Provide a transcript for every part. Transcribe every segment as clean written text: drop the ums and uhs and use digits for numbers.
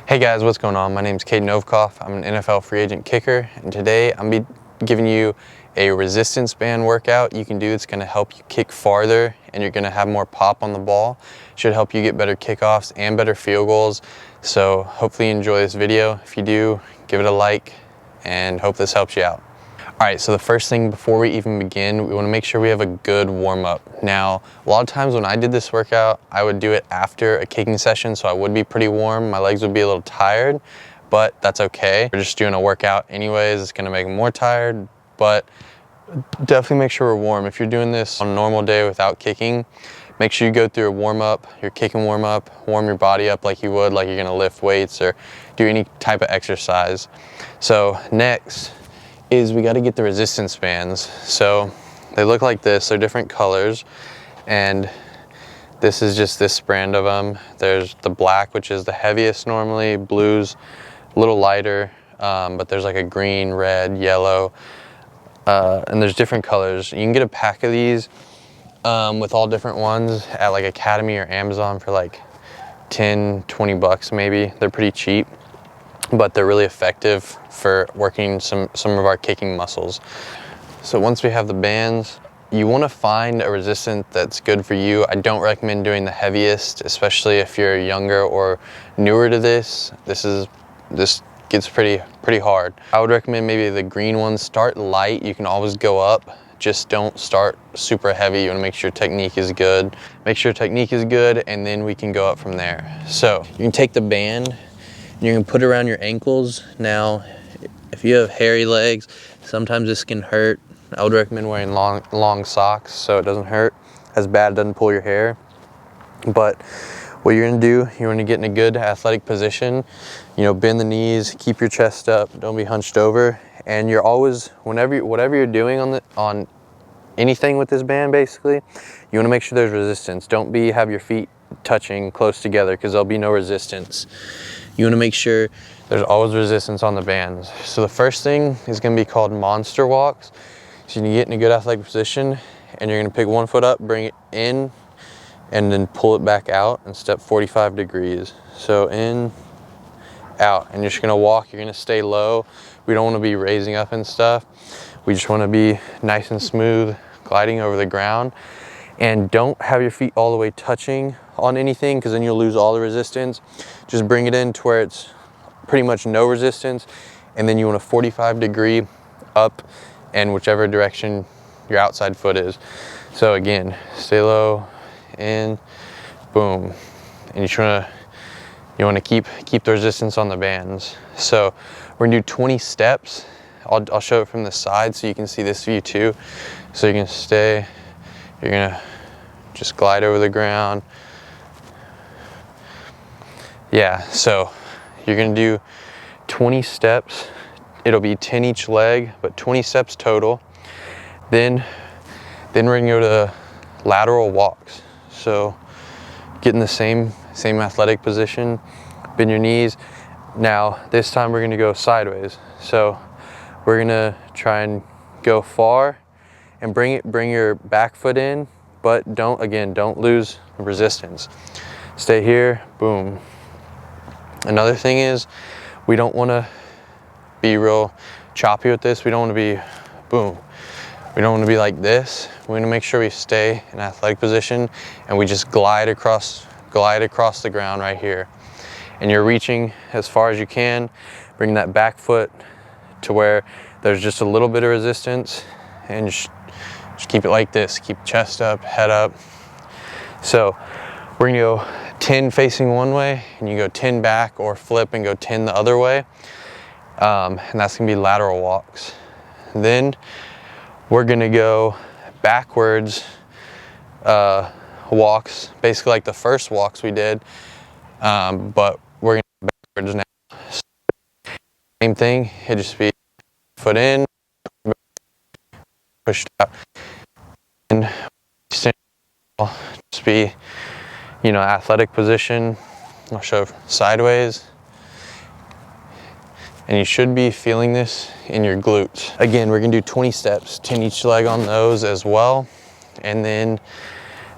Hey guys, what's going on? My name is Cade Novikov. I'm an NFL free agent kicker, and today I'm giving you a resistance band workout you can do that's going to help you kick farther, and you're going to have more pop on the ball. Should help you get better kickoffs and better field goals. So hopefully you enjoy this video. If you do, give it a like and hope this helps you out. All right, so the first thing before we even begin, we want to make sure we have a good warm-up. Now, a lot of times when I did this workout, I would do it after a kicking session, so I would be pretty warm. My legs would be a little tired, but that's okay. We're just doing a workout anyways. It's going to make them more tired, but definitely make sure we're warm. If you're doing this on a normal day without kicking, make sure you go through a warm-up, your kicking warm-up, warm your body up like you would, like you're going to lift weights or do any type of exercise. So next is we got to get the resistance bands. So they look like this. They're different colors, and this is just this brand of them. There's the black, which is the heaviest normally. Blue's a little lighter, but there's like a green, red, yellow, and there's different colors. You can get a pack of these with all different ones at like Academy or Amazon for like 10, 20 bucks maybe. They're pretty cheap, but they're really effective for working some of our kicking muscles. So once we have the bands, you want to find a resistance that's good for you. I don't recommend doing the heaviest, especially if you're younger or newer to this. This gets pretty hard. I would recommend maybe the green ones. Start light. You can always go up. Just don't start super heavy. You want to make sure technique is good. Make sure technique is good, and then we can go up from there. So you can take the band, you can put it around your ankles. Now, if you have hairy legs, sometimes this can hurt. I would recommend wearing long socks so it doesn't hurt as bad, it doesn't pull your hair. But what you're gonna do, you want to get in a good athletic position. You know, bend the knees, keep your chest up, don't be hunched over. And you're always, whatever you're doing on anything with this band, basically, you want to make sure there's resistance. Don't have your feet touching close together, because there'll be no resistance. You want to make sure there's always resistance on the bands. So the first thing is going to be called monster walks. So you get in a good athletic position, and you're going to pick one foot up, bring it in, and then pull it back out and step 45 degrees. So in, out, and you're just going to walk. You're going to stay low. We don't want to be raising up and stuff. We just want to be nice and smooth, gliding over the ground. And don't have your feet all the way touching on anything, because then you'll lose all the resistance. Just bring it in to where it's pretty much no resistance, and then you want a 45-degree up and whichever direction your outside foot is. So again, stay low, in, boom. And you want to keep the resistance on the bands. So we're gonna do 20 steps. I'll show it from the side so you can see this view too. So you're gonna stay, you're gonna just glide over the ground. Yeah, so you're gonna do 20 steps. It'll be 10 each leg, but 20 steps total. Then we're gonna go to lateral walks. So get in the same athletic position, bend your knees. Now this time we're gonna go sideways. So we're gonna try and go far and bring your back foot in, but don't lose resistance. Stay here, boom. Another thing is, we don't want to be real choppy with this. We don't want to be, boom. We don't want to be like this. We want to make sure we stay in athletic position, and we just glide across the ground right here. And you're reaching as far as you can. Bring that back foot to where there's just a little bit of resistance, and just keep it like this. Keep chest up, head up. So we're gonna go 10 facing one way, and you go 10 back, or flip and go 10 the other way. And that's gonna be lateral walks. Then we're gonna go backwards walks, basically like the first walks we did, but we're gonna go backwards now. Same thing, it'd just be foot in, pushed out, and just be, athletic position. I'll show sideways. And you should be feeling this in your glutes. Again, we're gonna do 20 steps, 10 each leg on those as well. And then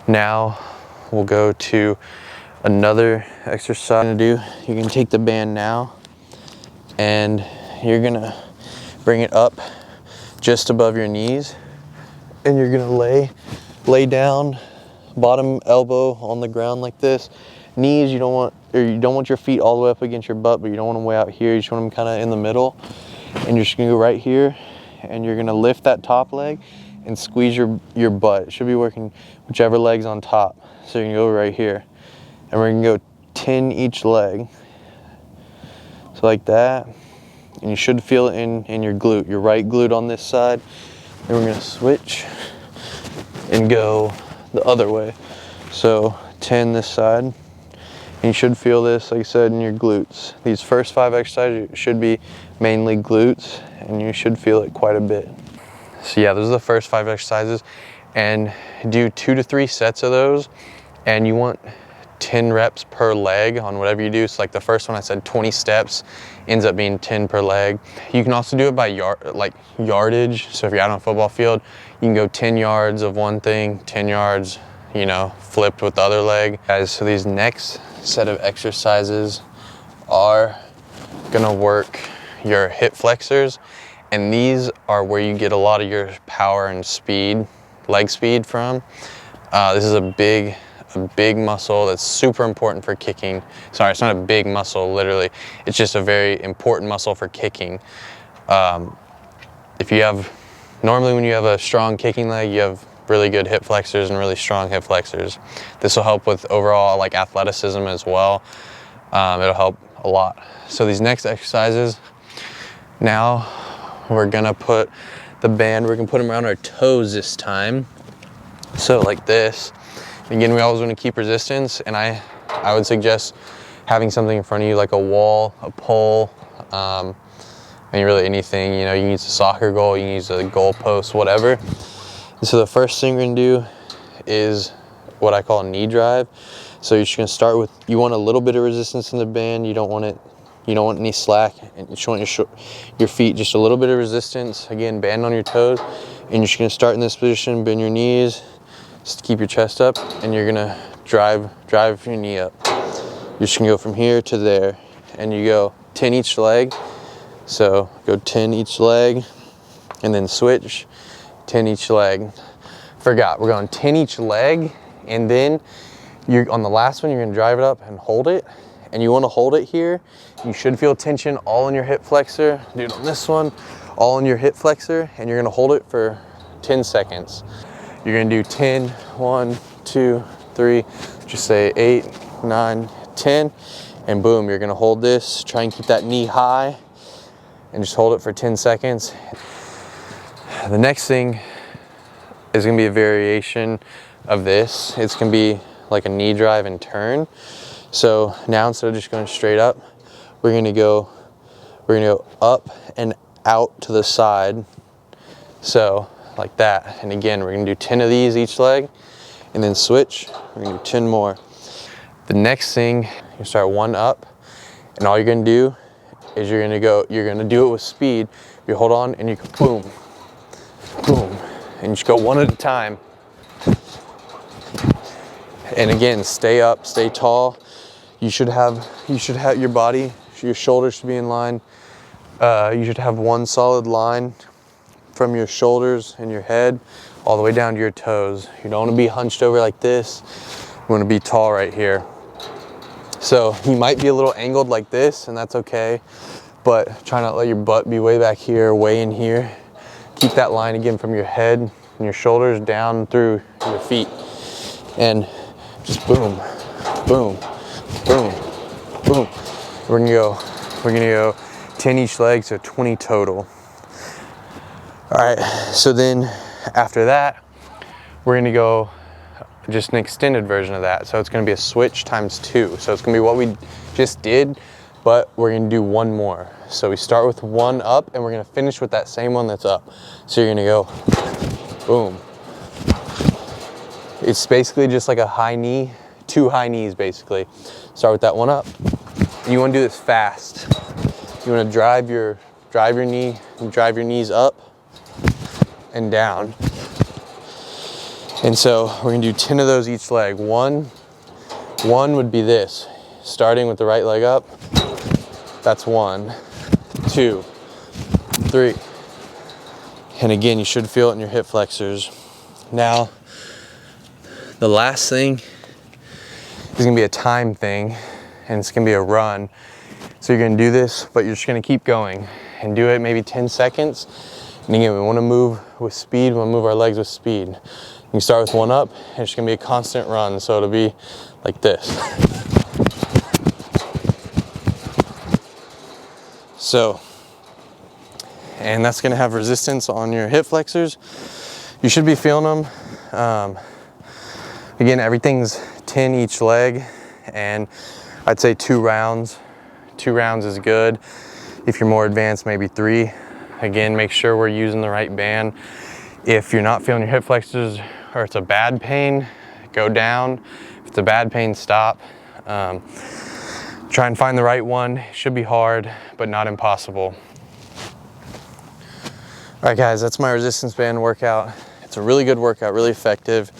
now we'll go to Another exercise to do, you can take the band now and you're gonna bring it up just above your knees, and you're gonna lay down, bottom elbow on the ground like this. Knees, you don't want your feet all the way up against your butt, but you don't want them way out here. You just want them kind of in the middle. And you're just gonna go right here, and you're gonna lift that top leg and squeeze your butt. It should be working whichever leg's on top. So you're gonna go right here, and we're gonna go 10 each leg. So like that, and you should feel it in your glute, your right glute on this side. Then we're gonna switch and go the other way. So 10 this side, and you should feel this, like I said, in your glutes. These first 5 exercises should be mainly glutes, and you should feel it quite a bit. So yeah, those are the first 5 exercises, and do 2 to 3 sets of those, and you want 10 reps per leg on whatever you do. So like the first one I said 20 steps, ends up being 10 per leg. You can also do it by yardage. So if you're out on a football field, you can go 10 yards of one thing, 10 yards, you know, flipped with the other leg. Guys, so these next set of exercises are gonna work your hip flexors, and these are where you get a lot of your power and speed, leg speed from. This is a big muscle that's super important for kicking. Sorry, it's not a big muscle, literally. It's just a very important muscle for kicking. Normally when you have a strong kicking leg, you have really good hip flexors and really strong hip flexors. This will help with overall like athleticism as well. It'll help a lot. So these next exercises, now we're gonna put the band, we're gonna put them around our toes this time. So like this. Again, we always want to keep resistance, and I would suggest having something in front of you like a wall, a pole, and really anything. You know, you can use a soccer goal, you can use a goal post, whatever. And so the first thing we're gonna do is what I call a knee drive. So you're just gonna start with, you want a little bit of resistance in the band. You don't want any slack, and you just want your feet just a little bit of resistance. Again, band on your toes, and you're just gonna start in this position, bend your knees. Just keep your chest up, and you're gonna drive your knee up. You're just gonna go from here to there, and you go 10 each leg. So go 10 each leg, and then switch 10 each leg. Forgot, we're going 10 each leg, and then on the last one, you're gonna drive it up and hold it, and you wanna hold it here. You should feel tension all in your hip flexor. Do it on this one, all in your hip flexor, and you're gonna hold it for 10 seconds. You're gonna do 10, 1, 2, 3, just say 8, 9, 10, and boom, you're gonna hold this. Try and keep that knee high, and just hold it for 10 seconds. The next thing is gonna be a variation of this. It's gonna be like a knee drive and turn. So now instead of just going straight up, we're gonna go up and out to the side. So like that. And again, we're gonna do 10 of these each leg, and then switch. We're gonna do 10 more. The next thing, you start one up, and all you're gonna do is you're gonna do it with speed. You hold on and you go boom, boom, and you just go one at a time. And again, stay up, stay tall. You should have your body, your shoulders should be in line. You should have one solid line from your shoulders and your head all the way down to your toes. You don't want to be hunched over like this. You want to be tall right here. So you might be a little angled like this, and that's okay, but try not to let your butt be way back here, way in here. Keep that line again from your head and your shoulders down through your feet, and just boom, boom, boom, boom. We're gonna go 10 each leg, so 20 total. All right, so then after that, we're gonna go just an extended version of that. So it's gonna be a switch times 2. So it's gonna be what we just did, but we're gonna do one more. So we start with one up, and we're gonna finish with that same one that's up. So you're gonna go boom. It's basically just like a high knee, 2 high knees basically. Start with that one up. You wanna do this fast. You wanna drive your knees up and down. And so we're gonna do 10 of those each leg. 1, One would be this, starting with the right leg up. That's 1, 2, 3. And again, you should feel it in your hip flexors. Now, the last thing is gonna be a time thing, and it's gonna be a run. So you're gonna do this, but you're just gonna keep going and do it maybe 10 seconds. And again, we wanna move with speed, we wanna move our legs with speed. You can start with 1 up, and it's gonna be a constant run. So it'll be like this. So, and that's gonna have resistance on your hip flexors. You should be feeling them. Again, everything's 10 each leg, and I'd say 2 rounds. 2 rounds is good. If you're more advanced, maybe 3. Again, make sure we're using the right band. If you're not feeling your hip flexors or it's a bad pain, go down. If it's a bad pain, stop. Try and find the right one. It should be hard, but not impossible. All right, guys, that's my resistance band workout. It's a really good workout, really effective.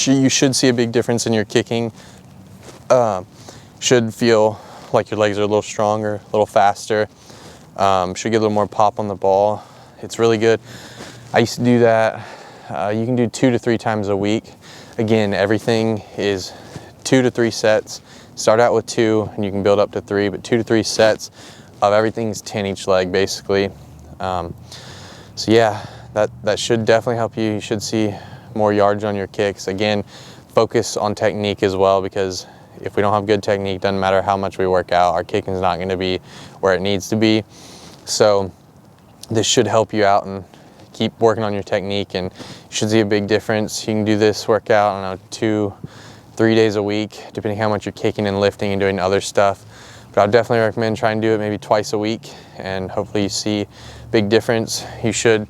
You should see a big difference in your kicking. Should feel like your legs are a little stronger, a little faster. Should get a little more pop on the ball. It's really good. I used to do that. You can do 2 to 3 times a week. Again, everything is 2 to 3 sets. Start out with 2 and you can build up to 3, but 2 to 3 sets of everything's 10 each leg basically. So yeah, that should definitely help you. You should see more yardage on your kicks. Again, focus on technique as well, because if we don't have good technique, doesn't matter how much we work out, our kicking is not going to be where it needs to be. So this should help you out, and keep working on your technique, and you should see a big difference. You can do this workout, I don't know, 2-3 days a week, depending how much you're kicking and lifting and doing other stuff. But I would definitely recommend trying to do it maybe twice a week, and hopefully you see a big difference. You should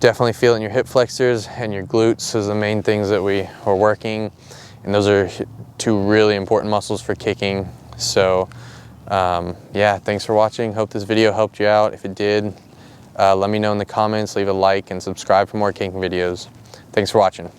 definitely feel it in your hip flexors and your glutes is the main things that we are working. And those are 2 really important muscles for kicking. So yeah, thanks for watching. Hope this video helped you out. If it did, let me know in the comments, leave a like and subscribe for more kicking videos. Thanks for watching.